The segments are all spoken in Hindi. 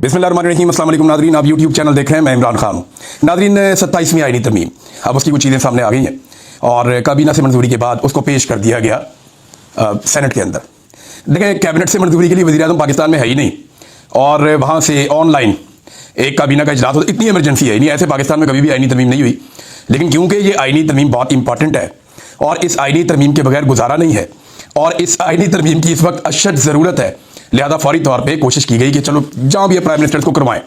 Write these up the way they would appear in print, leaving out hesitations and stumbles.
बिस्मिल्लाहिर्रहमानिर्रहीम, अस्सलाम वालेकुम नादरीन। आप यूट्यूब चैनल देख रहे हैं, मैं इमरान खान हूँ। नादरीन, 27वीं आईनी तरमीम, अब उसकी कुछ चीज़ें सामने आ गई हैं और काबीना से मंजूरी के बाद उसको पेश कर दिया गया सेनेट के अंदर। देखें, कैबिनेट से मंजूरी के लिए वज़ीर आज़म पाकिस्तान में है ही नहीं और वहाँ से ऑनलाइन एक काबीना का इजलास होता, इतनी इमरजेंसी है नहीं, ऐसे पाकिस्तान में कभी भी आईनी तरमीम नहीं हुई। लेकिन क्योंकि ये आईनी तरमीम बहुत इंपॉर्टेंट है और इस आईनी तरमीम के बगैर गुजारा नहीं है और इस आईनी तरमीम की इस वक्त अशद ज़रूरत है, लिहाजा फौरी तौर पे कोशिश की गई कि चलो जहाँ भी प्राइम मिनिस्टर को करवाएं।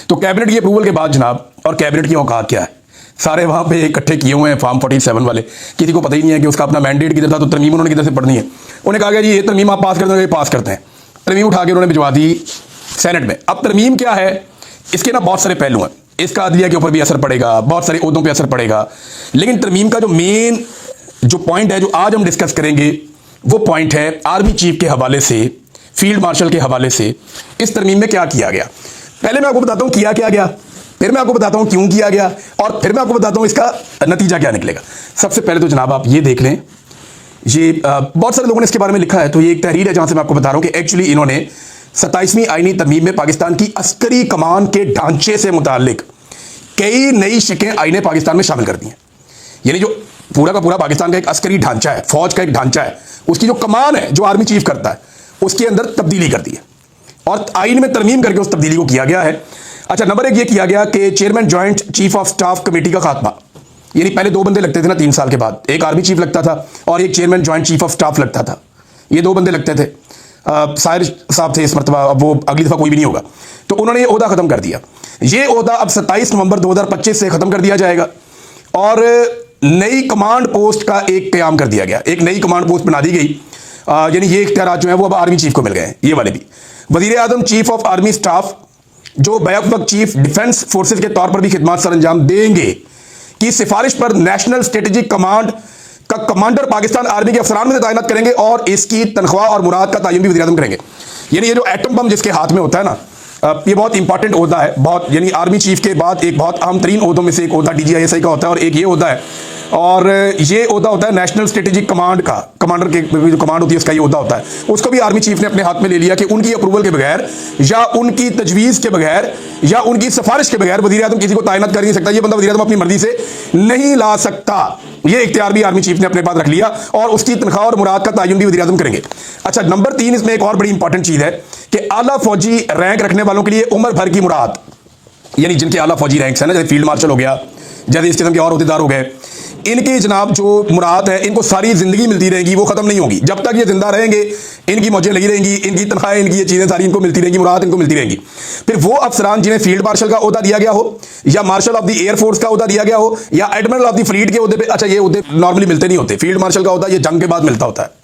तो कैबिनेट की अप्रूवल के बाद जनाब, और कैबिनेट की औकात क्या है, सारे वहाँ पे इकट्ठे किए हुए हैं फॉर्म 47 वाले। किसी को पता ही नहीं है कि उसका अपना मैंडेट किधर था, तो तरमीम उन्होंने किधर से पढ़नी है। उन्हें कहा गया जी ये तरमीम आप पास कर देंगे, पास करते हैं। तरमीम उठा के उन्होंने भिजवा दी सेनेट में। अब तरमीम क्या है, इसके ना बहुत सारे पहलू हैं। इसका अदलिया के ऊपर भी असर पड़ेगा, बहुत सारे ओहदों पर असर पड़ेगा। लेकिन तरमीम का जो मेन जो पॉइंट है, जो आज हम डिस्कस करेंगे, वो पॉइंट है आर्मी चीफ के हवाले से, फील्ड मार्शल के हवाले से इस तरमीम में क्या किया गया। पहले मैं आपको बताता हूं किया क्या गया, फिर मैं आपको बताता हूं क्यों किया गया, और फिर मैं आपको बताता हूं इसका नतीजा क्या निकलेगा। सबसे पहले तो जनाब आप ये देख लें, ये बहुत सारे लोगों ने इसके बारे में लिखा है, तो ये एक तहरीर है जहां से मैं आपको बता रहा हूं कि एक्चुअली इन्होंने 27वीं आईनी तरमीम में पाकिस्तान की अस्करी कमान के ढांचे से मुतालिक कई नई शिकें आईने पाकिस्तान में शामिल कर दी हैं। यानी जो पूरा का पूरा पाकिस्तान का एक अस्करी ढांचा है, फौज का एक ढांचा है, उसकी जो कमान है, जो आर्मी चीफ करता है, उसके अंदर तब्दीली कर दी है और आईन में तरमीम करके उस तब्दीली को किया गया है। अच्छा, नंबर एक ये किया गया कि chairman joint chief of staff committee का खात्मा। यानी पहले दो बंदे लगते थे ना 3 साल के बाद, एक आर्मी चीफ लगता था और एक chairman joint chief of staff लगता था। ये दो बंदे लगते थे। साहिर साहब थे इस मरतबा, अब वो अगली दफा कोई भी नहीं होगा। तो उन्होंने ये ओहदा खत्म कर दिया। ये ओहदा अब 27 नवंबर 2025 से खत्म कर दिया जाएगा और नई कमांड पोस्ट का एक क्याम कर दिया गया। एक नई कमांड पोस्ट बना दी गई। यानी ये इख्तियारात जो है वो अब आर्मी चीफ को मिल गए हैं। ये वाले भी वजीर आजम चीफ ऑफ आर्मी स्टाफ, जो बैक वक्त चीफ डिफेंस फोर्सेज के तौर पर भी खिदमत सर अंजाम देंगे, की सिफारिश पर नेशनल स्ट्रेटेजिक कमांड का कमांडर पाकिस्तान आर्मी के अफसरान में तैनात करेंगे और इसकी तनख्वाह और मुराद का तयन भी वजीर आजम करेंगे। यानी ये जो एटम बम जिसके हाथ में होता है ना, ये बहुत इंपॉर्टेंट ओहदा है, बहुत, यानी आर्मी चीफ के बाद एक बहुत अहम तरीन ओहदों में से एक ओहदा DGISI का होता है और एक ये ओहदा है। और ये ओहदा होता है नेशनल स्ट्रेटेजिक कमांड का, कमांडर के जो कमांड होती है उसका ये ओहदा होता है। उसको भी आर्मी चीफ ने अपने हाथ में ले लिया कि उनकी अप्रूवल के बगैर या उनकी तजवीज़ के बगैर या उनकी सिफारिश के बगैर वज़ीर आज़म किसी को तैनात कर नहीं सकता। ये बंदा वज़ीर आज़म अपनी मर्जी से नहीं ला सकता। ये इख्तियार भी आर्मी चीफ ने अपने पास रख लिया और उसकी तनख्वाह और मुराद का तयन भी वज़ीर आज़म करेंगे। अच्छा, नंबर 3 इसमें एक और बड़ी इंपॉर्टेंट चीज़ है कि आला फौजी रैंक रखने वालों के लिए उम्र भर की मुराद, यानी जिनके आला फौजी रैंक्स है ना, जैसे फील्ड मार्शल हो गया, जैसे इस किस्म के और अहदेदार हो गए, इनकी जनाब जो मुराद है इनको सारी जिंदगी मिलती रहेगी, वो खत्म नहीं होगी। जब तक ये जिंदा रहेंगे इनकी मौजें लगी रहेंगी, इनकी तनख्वाहें, इनकी ये चीज़ें सारी इनको मिलती रहेंगी, मुराद इनको मिलती रहेंगी। फिर वो अफसरान जिन्हें फील्ड मार्शल का ओहदा दिया गया हो या मार्शल ऑफ द एयरफोर्स का ओहदा दिया गया हो या एडमिरल ऑफ द फ्लीट के ओहदे पे, अच्छा ये ओहदे नॉर्मली मिलते नहीं होते। फील्ड मार्शल का ओहदा ये जंग के बाद मिलता होता है।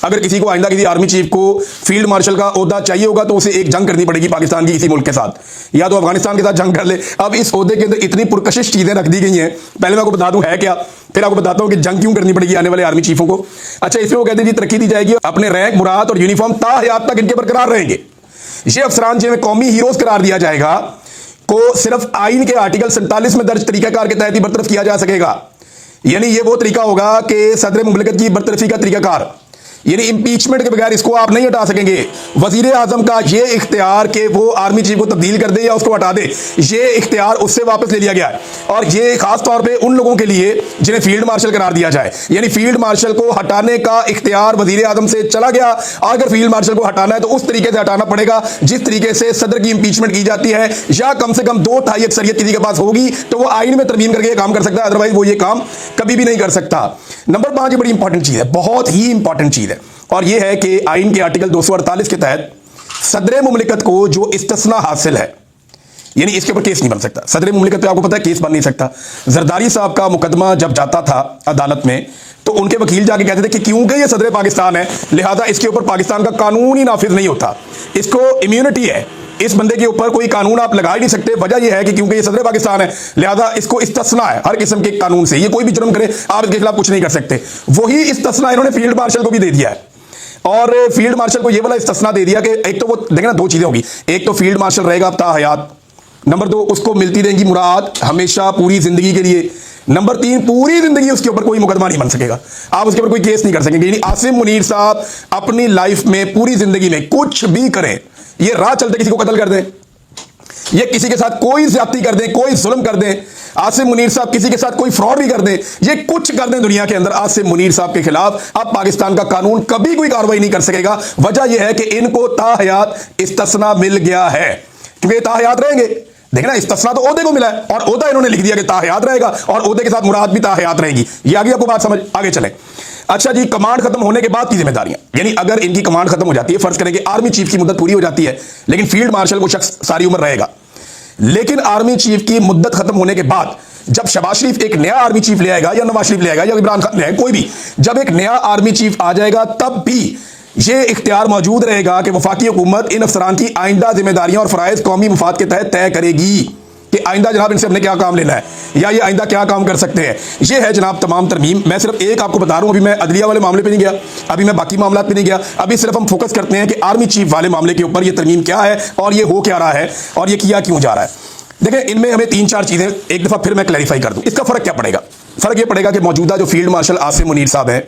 अगर किसी को आइंदा किसी आर्मी चीफ को फील्ड मार्शल का ओहदा चाहिए होगा तो उसे एक जंग करनी पड़ेगी पाकिस्तान की किसी मुल्क के साथ, या तो अफगानिस्तान के साथ जंग कर ले। अब इस ओहदे के अंदर इतनी पुरकशिश चीजें रख दी गई हैं, पहले मैं आपको बता दूं है क्या, फिर आपको बताता हूं कि जंग क्यों करनी पड़ेगी आने वाले आर्मी चीफों को। अच्छा, इसमें वो कहते हैं जी तरक्की दी जाएगी, अपने रैंक, मुराद और यूनिफॉर्म ताहयात तक इनके बरकरार रहेंगे। ये अफसरान जिन्हें कौमी हीरोज करार दिया जाएगा को सिर्फ आइन के आर्टिकल 47 में दर्ज तरीकाकार के तहत ही बरतरफ किया जा सकेगा। यानी ये वो तरीका होगा कि सदर मुमलिकत की बरतरफी का तरीकाकार, यानी इंपीचमेंट के बगैर इसको आप नहीं हटा सकेंगे। वजीर आजम का ये इख्तियार कि वो आर्मी चीफ को तब्दील कर दे या उसको हटा दे, ये इख्तियार उससे वापस ले लिया गया है और ये खास तौर पे उन लोगों के लिए जिन्हें फील्ड मार्शल करार दिया जाए। यानी फील्ड मार्शल को हटाने का इख्तियार वजीर आजम से चला गया। अगर फील्ड मार्शल को हटाना है तो उस तरीके से हटाना पड़ेगा जिस तरीके से सदर की इंपीचमेंट की जाती है, या कम से कम 2/3 अक्सरियत किसी के पास होगी तो वो आइन में तरमीम करके काम कर सकता है, अदरवाइज वो ये काम कभी भी नहीं कर सकता। नंबर 5 ये बड़ी इंपॉर्टेंट चीज है, बहुत ही इंपॉर्टेंट चीज है, और यह है कि आइन के आर्टिकल 248 के तहत सदर मुमलिकत को जो इस्तिस्ना हासिल है, यानी इसके ऊपर केस नहीं बन सकता। सदर मुमलिकत पे आपको पता है केस बन नहीं सकता। जरदारी साहब का मुकदमा जब जाता था अदालत में तो उनके वकील जाके कहते थे कि क्योंकि ये सदर पाकिस्तान है लिहाजा इसके ऊपर पाकिस्तान का कानून ही नाफिज नहीं होता, इसको इम्यूनिटी है, इस बंदे के ऊपर कोई कानून आप लगा ही नहीं सकते। वजह यह है कि क्योंकि ये सदर पाकिस्तान है लिहाजा इसको इस्तिस्ना है हर किस्म के कानून से, ये कोई भी जुर्म करे आप इसके खिलाफ कुछ नहीं कर सकते। वही इस्तिस्ना इन्होंने फील्ड मार्शल को भी दे दिया है और फील्ड मार्शल को ये वाला इस्तिस्ना दे दिया कि एक तो वो देखें ना, 2 चीजें होगी, एक तो फील्ड मार्शल रहेगा ताहयात, नंबर 2 उसको मिलती रहेंगी मुराद हमेशा पूरी जिंदगी के लिए, नंबर 3 पूरी जिंदगी उसके ऊपर कोई मुकदमा नहीं बन सकेगा, आप उसके ऊपर कोई केस नहीं कर सकेंगे। यानी आसिम मुनीर साहब अपनी लाइफ में पूरी जिंदगी में कुछ भी करें, ये राह चलते किसी को कत्ल कर दें, ये किसी के साथ कोई ज्यादती कर दें, कोई जुल्म कर दें, आसिम मुनीर साहब किसी के साथ कोई फ्रॉड भी कर दें, ये कुछ कर दें दुनिया के अंदर, आसिम मुनीर साहब के खिलाफ अब पाकिस्तान का कानून कभी कोई कार्रवाई नहीं कर सकेगा। वजह यह है कि इनको ताहयात इस्तिस्ना मिल गया है, क्योंकि ताहयात रहेंगे। देखना, इस्तिस्ना तो ओहदे को मिला है और ओहदा इन्होंने लिख दिया कि ताहयात रहेगा और ओहदे के साथ मुराद भी ताहयात रहेगी। ये आगे आपको बात समझ, आगे चले। अच्छा जी, कमांड खत्म होने के बाद की जिम्मेदारियां, यानी अगर इनकी कमांड खत्म हो जाती है, फर्ज करें कि आर्मी चीफ की मुद्दत पूरी हो जाती है, लेकिन फील्ड मार्शल वो शख्स सारी उम्र रहेगा, लेकिन आर्मी चीफ की मुद्दत खत्म होने के बाद जब शहबाज शरीफ एक नया आर्मी चीफ ले आएगा या नवाज शरीफ ले आएगा या इमरान खान ले आएगा, कोई भी, जब एक नया आर्मी चीफ आ जाएगा तब भी ये इख्तियार मौजूद रहेगा कि वफाकी हुकूमत इन अफसरान की आइंदा जिम्मेदारियां और फराइज कौमी मुफाद के तहत तय करेगी कि आइंदा जनाब इनसे हमने क्या काम लेना है या ये आइंदा क्या काम कर सकते हैं। ये है जनाब तमाम तरमीम। मैं सिर्फ एक आपको बता रहा हूं, अभी मैं अदलिया वाले मामले पे नहीं गया, अभी मैं बाकी मामला पे नहीं गया, अभी सिर्फ हम फोकस करते हैं कि आर्मी चीफ वाले मामले के ऊपर ये तरमीम क्या है और ये हो क्या रहा है और ये किया क्यों जा रहा है। देखें, इनमें हमें 3-4 चीजें एक दफा फिर मैं क्लैरिफाई कर दूं। इसका फर्क क्या पड़ेगा? फर्क ये पड़ेगा कि मौजूदा जो फील्ड मार्शल आसिम मुनीर साहब हैं,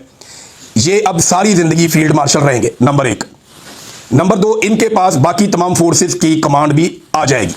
ये अब सारी जिंदगी फील्ड मार्शल रहेंगे, नंबर 1। नंबर 2, इनके पास बाकी तमाम फोर्सेस की कमांड भी आ जाएगी।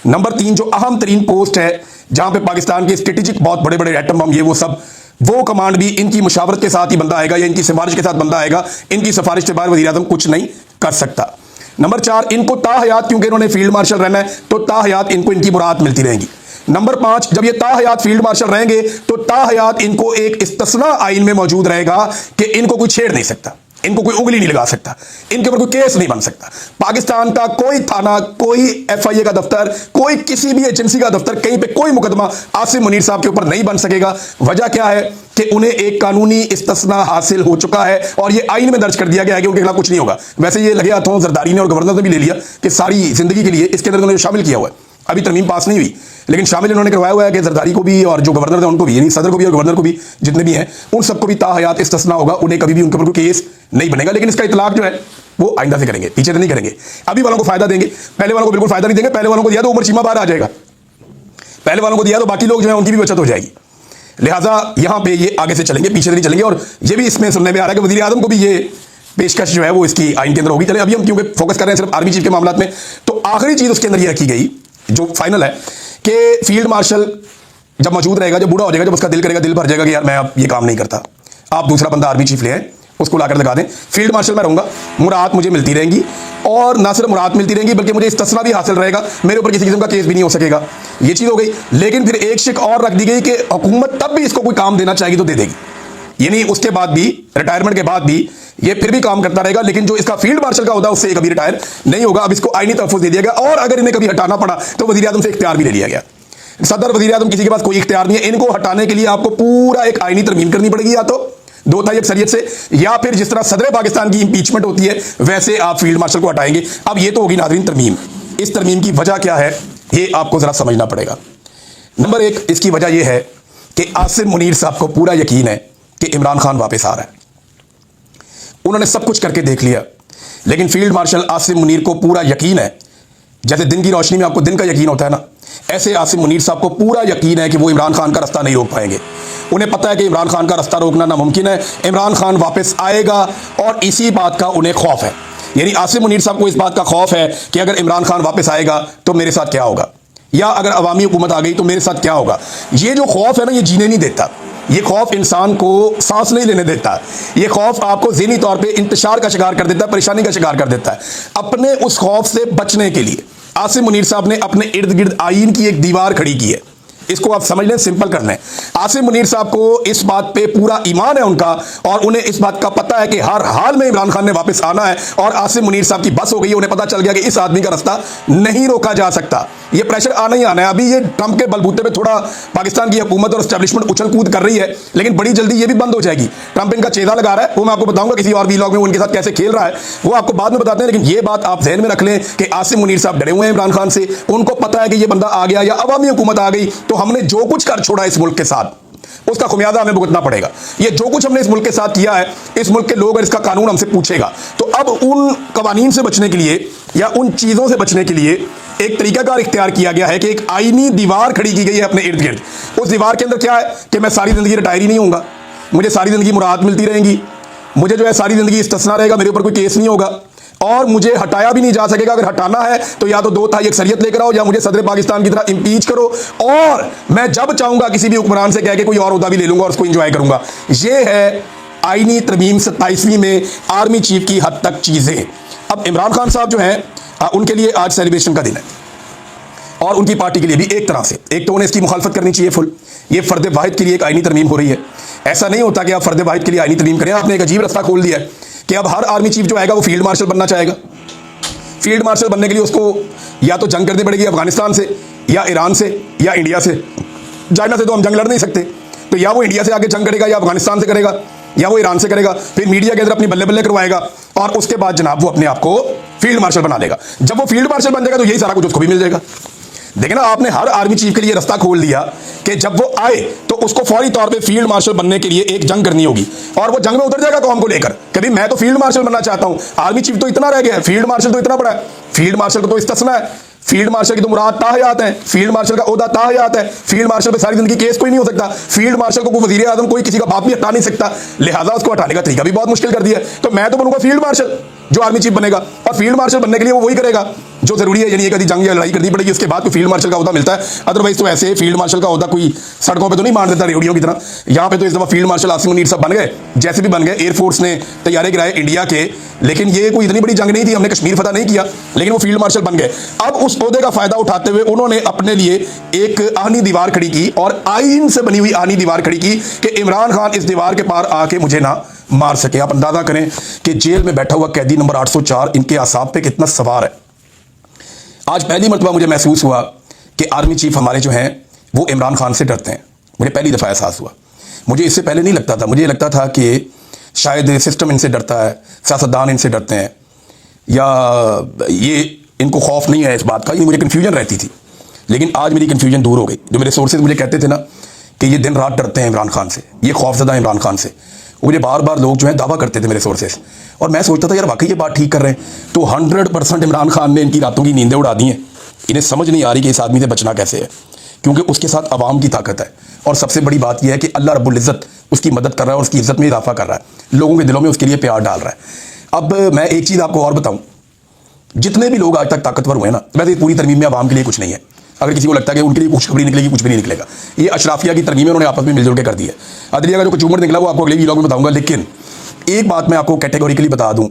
नंबर 3, जो अहम तरीन पोस्ट है जहां पे पाकिस्तान के स्ट्रेटेजिक बहुत बड़े बड़े एटम बम ये वो सब, वो कमांड भी इनकी मुशावरत के साथ ही बंदा आएगा या इनकी सिफारिश के साथ बंदा आएगा। इनकी सिफारिश के बाद वज़ीर आज़म कुछ नहीं कर सकता। नंबर 4, इनको ताहयात, क्योंकि इन्होंने फील्ड मार्शल रहना है तो ताहयात इनको इनकी मुराद मिलती रहेंगी। नंबर 5, जब ये ताहयात फील्ड मार्शल रहेंगे तो ताहयात इनको एक इस्तिस्ना आइन में मौजूद रहेगा कि इनको कोई छेड़ नहीं सकता, इनको कोई उंगली नहीं लगा सकता, इनके ऊपर कोई केस नहीं बन सकता। पाकिस्तान का कोई थाना, कोई FIA का दफ्तर, कोई किसी भी एजेंसी का दफ्तर, कहीं पे कोई मुकदमा आसिम मुनीर साहब के ऊपर नहीं बन सकेगा। वजह क्या है कि उन्हें एक कानूनी इस्तिस्ना हासिल हो चुका है और ये आइन में दर्ज कर दिया गया है कि उनके खिलाफ कुछ नहीं होगा। वैसे ये लगे हाथों जरदारी ने और गवर्नर ने भी ले लिया कि सारी जिंदगी के लिए इसके अंदर उन्होंने शामिल किया हुआ है। अभी तरमीम पास नहीं हुई, लेकिन शामिल इन्होंने करवाया हुआ है कि जरदारी को भी और जो गवर्नर थे उनको भी, यानी सदर को भी और गवर्नर को भी, जितने भी हैं उन सबको भी ताहयात इस्तिस्ना होगा, उन्हें कभी भी उनके ऊपर कोई केस नहीं बनेगा। लेकिन इसका इतलाक जो है वो आइंदा से करेंगे, पीछे से नहीं करेंगे। अभी वालों को फायदा देंगे, पहले वालों को बिल्कुल फायदा नहीं देंगे। पहले वालों को दिया तो उमर चीमा बाहर आ जाएगा, पहले वालों को दिया तो बाकी लोग जो है उनकी भी बचत हो जाएगी। लिहाजा यहां पे ये आगे से चलेंगे, पीछे से नहीं चलेंगे। और ये भी इसमें सुनने में आ रहा है कि वज़ीर आज़म को भी ये पेशकश जो है वो इसकी आइन के अंदर होगी। चले, अभी हम क्योंकि फोकस कर रहे हैं सिर्फ आर्मी चीफ के मामला में, तो आखिरी चीज उसके अंदर ये रखी गई जो फाइनल है कि फील्ड मार्शल जब मौजूद रहेगा, जब बूढ़ा हो जाएगा, जब उसका दिल करेगा, दिल भर जाएगा कि यार मैं अब ये काम नहीं करता, आप दूसरा बंदा आर्मी चीफ ले आए, उसको लाकर लगा दें, फील्ड मार्शल मैं रहूंगा, मुराद मुझे मिलती रहेंगी और ना सिर्फ मुराद मिलती रहेंगी बल्कि मुझे इस्तिस्ना भी हासिल रहेगा, मेरे ऊपर किसी किस्म का केस भी नहीं हो सकेगा। ये चीज हो गई। लेकिन फिर एक शिक और रख दी गई कि हुकूमत तब भी इसको कोई काम देना चाहेगी तो दे देगी, यानी उसके बाद भी, रिटायरमेंट के बाद भी ये फिर भी काम करता रहेगा, लेकिन जो इसका फील्ड मार्शल का होता है उससे कभी रिटायर नहीं होगा। अब इसको आईनी तहफ़्फ़ुज़ दे दिया गया और अगर इन्हें कभी हटाना पड़ा तो वज़ीर आज़म से इख्तियार भी ले लिया गया। सदर, वज़ीर आज़म किसी के पास कोई इख्तियार नहीं है। इनको हटाने के लिए आपको पूरा एक आईनी तरमीम करनी पड़ेगी, या तो 2/3 अक्सरियत से, या फिर जिस तरह सदर पाकिस्तान की इंपीचमेंट होती है वैसे आप फील्ड मार्शल को हटाएंगे। अब ये तो होगी नाज़रीन तरमीम। इस तरमीम की वजह क्या है ये आपको जरा समझना पड़ेगा। नंबर 1, इसकी वजह यह है कि आसिम मुनीर साहब को पूरा यकीन है कि इमरान खान वापस आ रहा है। उन्होंने सब कुछ करके देख लिया, लेकिन फील्ड मार्शल आसिम मुनीर को पूरा यकीन है, जैसे दिन की रोशनी में आपको दिन का यकीन होता है ना, ऐसे आसिम मुनीर साहब को पूरा यकीन है कि वो इमरान खान का रास्ता नहीं रोक पाएंगे। उन्हें पता है कि इमरान खान का रास्ता रोकना नामुमकिन है, इमरान खान वापस आएगा और इसी बात का उन्हें खौफ है। यानी आसिम मुनीर साहब को इस बात का खौफ है कि अगर इमरान खान वापस आएगा तो मेरे साथ क्या होगा, या अगर अवामी हुकूमत आ गई तो मेरे साथ क्या होगा। ये जो खौफ है ना, ये जीने नहीं देता, ये खौफ इंसान को सांस नहीं लेने देता, ये खौफ आपको ज़हनी तौर पे इंतशार का शिकार कर देता है, परेशानी का शिकार कर देता है। अपने उस खौफ से बचने के लिए आसिम मुनीर साहब ने अपने इर्द गिर्द आइन की एक दीवार खड़ी की है। इसको आप समझ लें, सिंपल कर लें। आसिम मुनीर साहब को इस बात पे पूरा ईमान है उनका, और उन्हें इस बात का पता है कि हर हाल में इमरान खान ने वापस आना है, और आसिम मुनीर साहब की बस हो गई है। उन्हें पता चल गया कि इस आदमी का रास्ता नहीं रोका जा सकता, ये प्रेशर आना ही आना है। अभी ये ट्रंप के बलबूते पे थोड़ा पाकिस्तान की हुकूमत और एस्टैब्लिशमेंट उछल कूद कर रही है, लेकिन बड़ी जल्दी ये भी बंद हो जाएगी। ट्रंप इनका चेहरा लगा रहा है, वो मैं आपको बताऊंगा किसी और वीलॉग में उनके साथ कैसे खेल रहा है, वो आपको बाद में बताते हैं। लेकिन ये बात आप ध्यान में रख लें कि आसिम मुनीर साहब डरे हुए हैं इमरान खान से। उनको पता है कि ये बंदा आ गया या अवामी हुकूमत आ गई तो हमने जो कुछ कर छोड़ा इस मुल्क के साथ उसका खुमियाजा हमें भुगतना पड़ेगा। ये जो कुछ हमने इस मुल्क के साथ किया है, इस मुल्क के लोग और इसका कानून हमसे पूछेगा। तो अब उन कवानीन से बचने के लिए या उन चीज़ों से बचने के लिए एक तरीकाकार इख्तियार किया गया है कि एक आईनी दीवार खड़ी की गई है अपने इर्द गिर्द। उस दीवार के अंदर क्या है कि मैं सारी ज़िंदगी रिटायर ही नहीं होऊंगा, मुझे सारी ज़िंदगी मुराद मिलती रहेंगी, मुझे जो है सारी ज़िंदगी इस्तिस्ना रहेगा, मेरे ऊपर कोई केस नहीं होगा। और मुझे हटाया भी नहीं जा सकेगा। अगर हटाना है तो या तो 2/3 अक्सरियत लेकर आओ या मुझे सदर पाकिस्तान की तरह इंपीच करो, और मैं जब चाहूंगा किसी भी हुक्मरान से कह के कोई और ओहदा भी ले लूंगा और उसको एंजॉय करूंगा। ये है आईनी तरमीम 27वीं में आर्मी चीफ की हद तक चीजें। अब इमरान खान साहब जो हैं उनके लिए आज सेलिब्रेशन का दिन है, और उनकी पार्टी के लिए भी एक तरह से, एक तो उन्हें इसकी मुखालफत करनी चाहिए फुल। ये फर्द वाहिद के लिए एक आईनी तरमीम हो रही है। ऐसा नहीं होता कि आप फर्द वाहिद के लिए आईनी तरमीम करें। आपने एक अजीब रास्ता खोल दिया है कि अब हर आर्मी चीफ जो आएगा वो फील्ड मार्शल बनना चाहेगा। फील्ड मार्शल बनने के लिए उसको या तो जंग करनी पड़ेगी अफगानिस्तान से या ईरान से या इंडिया से। चाइना से तो हम जंग लड़ नहीं सकते, तो या वो इंडिया से आके जंग करेगा या अफगानिस्तान से करेगा या वो ईरान से करेगा। फिर मीडिया के अंदर अपनी बल्ले बल्ले करवाएगा और उसके बाद जनाब वो अपने आप को फील्ड मार्शल बना लेगा। जब वो फील्ड मार्शल बन जाएगा तो यही सारा कुछ उसको भी मिल जाएगा। देखिए ना, आपने हर आर्मी चीफ के लिए रास्ता खोल दिया कि जब वो आए तो उसको फौरी तौर पे फील्ड मार्शल बनने के लिए एक जंग करनी होगी, और वो जंग में उतर जाएगा कौम को लेकर। कभी मैं तो फील्ड मार्शल बनना चाहता हूं, आर्मी चीफ तो इतना रह गया है, फील्ड मार्शल तो इतना बड़ा है। फील्ड मार्शल को तो इस्तिस्ना है, फील्ड मार्शल की तो मुराद ताहयात है, फील्ड मार्शल का ओहदा ताहयात है। फील्ड मार्शल पे सारी जिंदगी केस कोई नहीं हो सकता। फील्ड मार्शल को वजीर आजम कोई किसी का बाप भी हटा नहीं सकता, लिहाजा उसको हटाने का तरीका भी बहुत मुश्किल कर दिया। तो मैं तो बनूंगा फील्ड मार्शल जो आर्मी चीफ बनेगा, और फील्ड मार्शल बनने के लिए वो वही करेगा जो जरूरी है। यानी एक जंग या लड़ाई करनी पड़ेगी, उसके बाद कोई फील्ड मार्शल का ओहदा मिलता है। अदरवाइज तो ऐसे फील्ड मार्शल का ओहदा कोई सड़कों पे तो नहीं मार देता रेडियो की तरह। यहाँ पे तो इस दफा फील्ड मार्शल आसिम मुनीर साहब बन गए, जैसे भी बन गए। एयरफोर्स ने तैयारे गिराए इंडिया के, लेकिन ये कोई इतनी बड़ी जंग नहीं थी, हमने कश्मीर फतह नहीं किया, लेकिन वो फील्ड मार्शल बन गए। अब उस ओहदे का फायदा उठाते हुए उन्होंने अपने लिए एक आहनी दीवार खड़ी की, और आईन से बनी हुई आहनी दीवार खड़ी की कि इमरान खान इस दीवार के पार आके मुझे ना मार सके। आप अंदाजा करें कि जेल में बैठा हुआ कैदी नंबर 804 इनके आसाब पे कितना सवार है। आज पहली मरतबा मुझे महसूस हुआ कि आर्मी चीफ हमारे जो हैं वो इमरान खान से डरते हैं। मुझे पहली दफ़ा एहसास हुआ। मुझे इससे पहले नहीं लगता था। मुझे लगता था कि शायद सिस्टम इनसे डरता है, सियासतदान इनसे डरते हैं, या ये इनको खौफ नहीं है इस बात का। ये मुझे कन्फ्यूजन रहती थी, लेकिन आज मेरी कन्फ्यूजन दूर हो गई। जो मेरे सोर्सेज मुझे कहते थे ना कि ये दिन रात डरते हैं इमरान खान से, ये खौफजदा है इमरान खान से, मुझे बार बार लोग जो है दावा करते थे मेरे सोर्सेज, और मैं सोचता था यार वाकई ये बात ठीक कर रहे हैं। तो 100% इमरान खान ने इनकी रातों की नींदें उड़ा दी हैं। इन्हें समझ नहीं आ रही कि इस आदमी से बचना कैसे है, क्योंकि उसके साथ अवाम की ताकत है, और सबसे बड़ी बात यह है कि अल्लाह रब्बुल इज़्ज़त उसकी मदद कर रहा है और उसकी इज़्ज़त में इजाफा कर रहा है, लोगों के दिलों में उसके लिए प्यार डाल रहा है। अब मैं एक चीज़ आपको और बताऊँ, जितने भी लोग आज तक ताकतवर हुए ना, वैसे पूरी तरमीम में अवाम के लिए कुछ नहीं है। अगर किसी को लगता है कि उनके लिए खुशखबरी निकलेगी, कुछ भी नहीं निकलेगा। ये अशराफिया की तरमीमें उन्होंने आपस में मिलजुल के कर दी है। अदलिया का जो कचूमर निकला वो आपको अगले व्लॉग में बताऊंगा। लेकिन एक बात मैं आपको कैटेगोरिकली बता दूं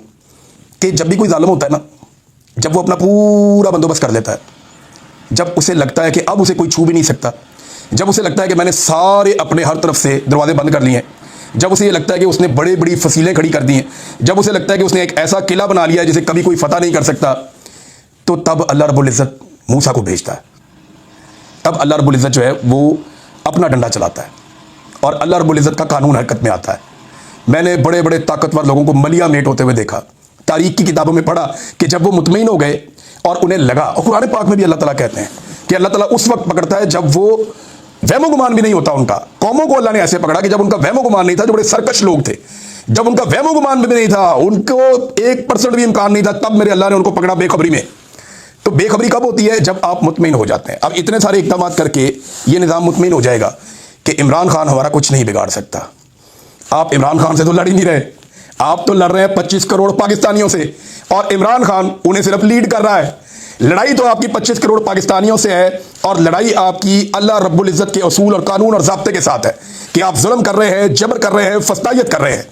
कि जब भी कोई जालिम होता है ना, जब वो अपना पूरा बंदोबस्त कर लेता है, जब उसे लगता है कि अब उसे कोई छू भी नहीं सकता, जब उसे लगता है कि मैंने सारे अपने हर तरफ से दरवाजे बंद कर लिए हैं, जब उसे ये लगता है कि उसने बड़ी बड़ी फसीलें खड़ी कर दी हैं, जब उसे लगता है कि उसने एक ऐसा किला बना लिया है जिसे कभी कोई फतह नहीं कर सकता, तो तब अल्लाह रब्बुल इज़्ज़त मूसा को भेजता है। तब अल्लाह रब्बुल इज़्ज़त जो है वो अपना डंडा चलाता है, और अल्लाह रब्बुल इज़्ज़त का कानून हरकत में आता है। मैंने बड़े बड़े ताकतवर लोगों को मलिया मेट होते हुए देखा, तारीख की किताबों में पढ़ा कि जब वो मुतमईन हो गए और उन्हें लगा, और कुरान पाक में भी अल्लाह ताला कहते हैं कि अल्लाह ताला उस वक्त पकड़ता है जब वो वहमो गुमान भी नहीं होता उनका। कौमों को अल्लाह ने ऐसे पकड़ा कि जब उनका वहमो गुमान नहीं था, जो बड़े सरकश लोग थे, जब उनका वहमो गुमान भी नहीं था, उनको 1% भी इम्कान नहीं था, तब मेरे अल्लाह ने उनको पकड़ा बेखबरी में। तो बेखबरी कब होती है? जब आप मुतमईन हो जाते हैं। अब इतने सारे इक़दाम करके ये निज़ाम मुतमईन हो जाएगा कि इमरान खान हमारा कुछ नहीं बिगाड़ सकता। आप इमरान खान से तो लड़ ही नहीं रहे, आप तो लड़ रहे हैं 25 करोड़ पाकिस्तानियों से, और इमरान खान उन्हें सिर्फ लीड कर रहा है। लड़ाई तो आपकी 25 करोड़ पाकिस्तानियों से है, और लड़ाई आपकी अल्लाह रब्बुल इज़्ज़त के असूल और कानून और ज़ाब्ते के साथ है कि आप जुल्म कर रहे हैं, जबर कर रहे हैं, फस्तायत कर रहे हैं,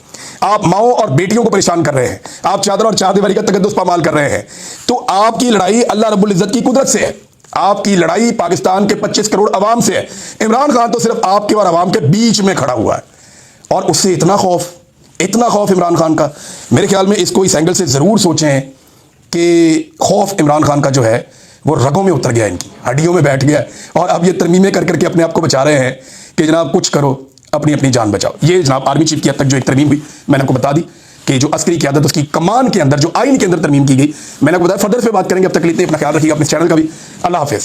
आप माओ और बेटियों को परेशान कर रहे हैं, आप चादर और चारदीवारी का तकद्दुस पामाल कर रहे हैं। तो आपकी लड़ाई अल्लाह रब्बुल इज़्ज़त की कुदरत से है, आपकी लड़ाई पाकिस्तान के 25 करोड़ अवाम से है। इमरान खान तो सिर्फ आपके और अवाम के बीच में खड़ा हुआ है, और उससे इतना खौफ इमरान खान का। मेरे ख्याल में इसको इस एंगल से ज़रूर सोचें कि खौफ इमरान खान का जो है वो रगों में उतर गया, इनकी हड्डियों में बैठ गया, और अब ये तरमीमें कर करके अपने आप को बचा रहे हैं कि जनाब कुछ करो, अपनी अपनी जान बचाओ। ये जनाब आर्मी चीफ की हद तक जो एक तरमीम हुई, मैंने आपको बता दी कि जो अस्करी क़यादत उसकी कमान के अंदर जो आइन के अंदर तरमीम की गई, मैंने आपको बताया। फर्दर पे बात करेंगे। अब तक के लिए अपना ख्याल रखिएगा, अपने चैनल का भी। अल्लाह हाफिज़।